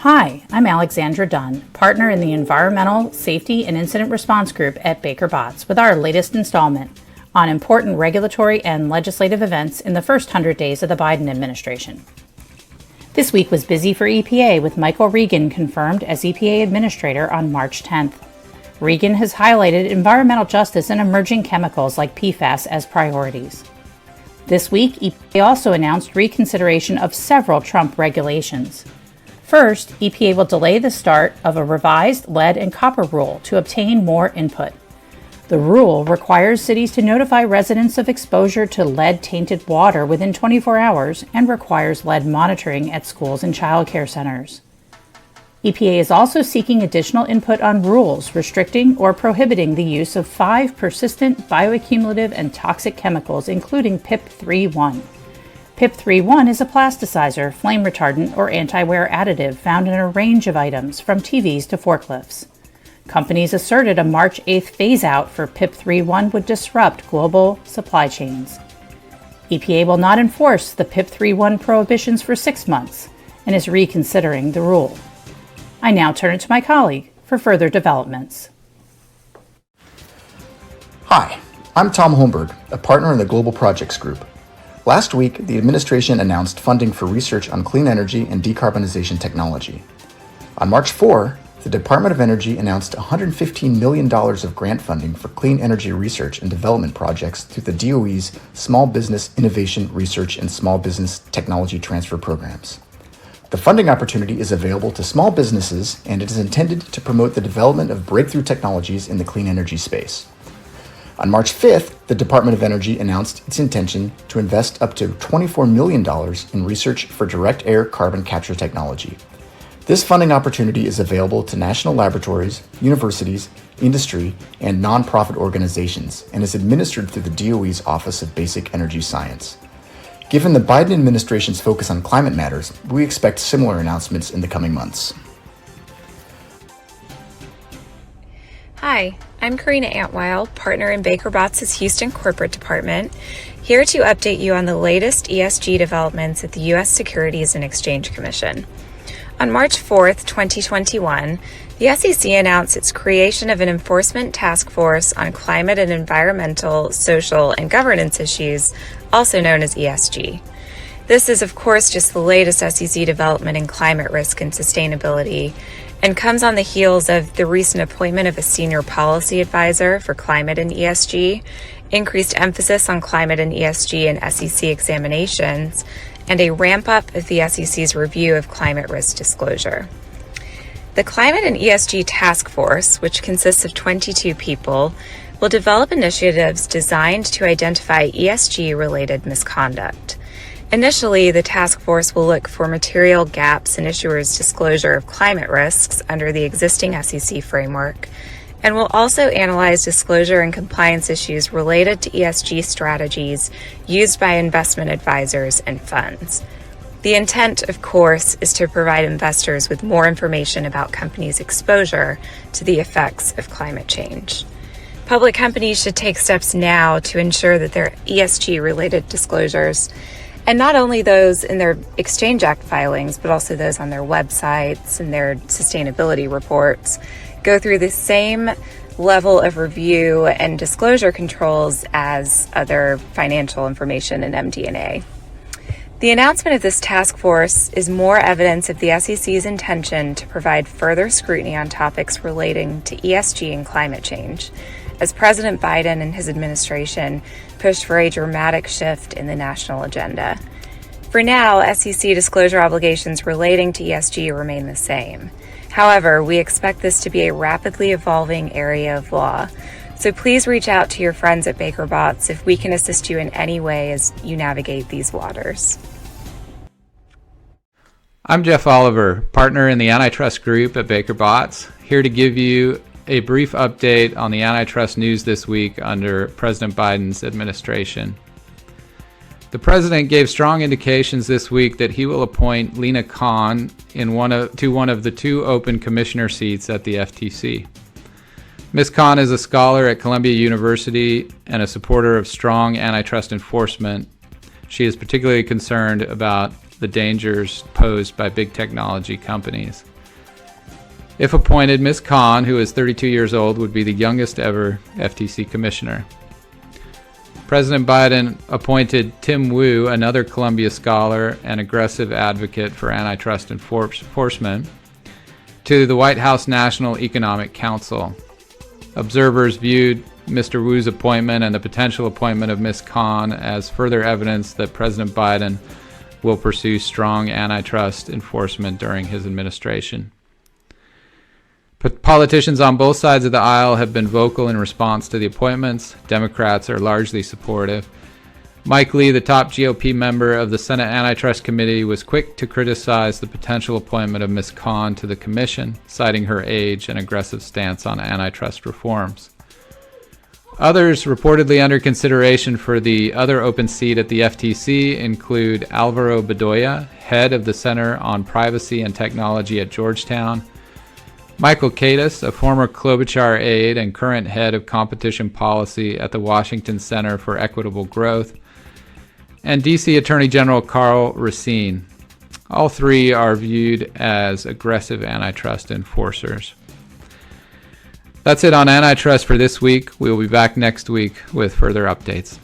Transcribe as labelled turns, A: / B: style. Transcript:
A: Hi, I'm Alexandra Dunn, partner in the Environmental Safety and Incident Response Group at Baker Botts, with our latest installment on important regulatory and legislative events in the first 100 days of the Biden administration. This week was busy for EPA, with Michael Regan confirmed as EPA Administrator on March 10th. Regan has highlighted environmental justice and emerging chemicals like PFAS as priorities. This week, EPA also announced reconsideration of several Trump regulations. First, EPA will delay the start of a revised lead and copper rule to obtain more input. The rule requires cities to notify residents of exposure to lead-tainted water within 24 hours and requires lead monitoring at schools and child care centers. EPA is also seeking additional input on rules restricting or prohibiting the use of 5 persistent bioaccumulative and toxic chemicals, including PIP-3.1. PIP-3.1 is a plasticizer, flame retardant, or anti-wear additive found in a range of items, from TVs to forklifts. Companies asserted a March 8th phase-out for PIP-3.1 would disrupt global supply chains. EPA will not enforce the PIP-3.1 prohibitions for 6 months and is reconsidering the rule. I now turn it to my colleague for further developments.
B: Hi, I'm Tom Holmberg, a partner in the Global Projects Group. Last week, the administration announced funding for research on clean energy and decarbonization technology. On March 4, the Department of Energy announced $115 million of grant funding for clean energy research and development projects through the DOE's Small Business Innovation Research and Small Business Technology Transfer programs. The funding opportunity is available to small businesses, and it is intended to promote the development of breakthrough technologies in the clean energy space. On March 5th, the Department of Energy announced its intention to invest up to $24 million in research for direct air carbon capture technology. This funding opportunity is available to national laboratories, universities, industry, and nonprofit organizations, and is administered through the DOE's Office of Basic Energy Science. Given the Biden administration's focus on climate matters, we expect similar announcements in the coming months.
C: Hi, I'm Carina Antweil, partner in Baker Botts' Houston Corporate Department, here to update you on the latest ESG developments at the U.S. Securities and Exchange Commission. On March 4th, 2021, the SEC announced its creation of an enforcement task force on climate and environmental, social, and governance issues, also known as ESG. This is, of course, just the latest SEC development in climate risk and sustainability, and comes on the heels of the recent appointment of a senior policy advisor for climate and ESG, increased emphasis on climate and ESG in SEC examinations, and a ramp-up of the SEC's review of climate risk disclosure. The Climate and ESG Task Force, which consists of 22 people, will develop initiatives designed to identify ESG-related misconduct. Initially, the task force will look for material gaps in issuers' disclosure of climate risks under the existing SEC framework, and will also analyze disclosure and compliance issues related to ESG strategies used by investment advisors and funds. The intent, of course, is to provide investors with more information about companies' exposure to the effects of climate change. Public companies should take steps now to ensure that their ESG-related disclosures, and not only those in their Exchange Act filings, but also those on their websites and their sustainability reports, go through the same level of review and disclosure controls as other financial information in MD&A. The announcement of this task force is more evidence of the SEC's intention to provide further scrutiny on topics relating to ESG and climate change, as President Biden and his administration pushed for a dramatic shift in the national agenda. For now, SEC disclosure obligations relating to ESG remain the same. However, we expect this to be a rapidly evolving area of law, so please reach out to your friends at Baker Botts if we can assist you in any way as you navigate these waters.
D: I'm Jeff Oliver, partner in the Antitrust Group at Baker Botts, here to give you a brief update on the antitrust news this week under President Biden's administration. The president gave strong indications this week that he will appoint Lina Khan to one of the 2 open commissioner seats at the FTC. Ms. Khan is a scholar at Columbia University and a supporter of strong antitrust enforcement. She is particularly concerned about the dangers posed by big technology companies. If appointed, Ms. Khan, who is 32 years old, would be the youngest ever FTC commissioner. President Biden appointed Tim Wu, another Columbia scholar and aggressive advocate for antitrust enforcement, to the White House National Economic Council. Observers viewed Mr. Wu's appointment and the potential appointment of Ms. Khan as further evidence that President Biden will pursue strong antitrust enforcement during his administration. But politicians on both sides of the aisle have been vocal in response to the appointments. Democrats are largely supportive. Mike Lee, the top GOP member of the Senate Antitrust Committee, was quick to criticize the potential appointment of Ms. Khan to the commission, citing her age and aggressive stance on antitrust reforms. Others reportedly under consideration for the other open seat at the FTC include Alvaro Bedoya, head of the Center on Privacy and Technology at Georgetown, Michael Kaitis, a former Klobuchar aide and current head of competition policy at the Washington Center for Equitable Growth, and D.C. Attorney General Karl Racine. All three are viewed as aggressive antitrust enforcers. That's it on antitrust for this week. We will be back next week with further updates.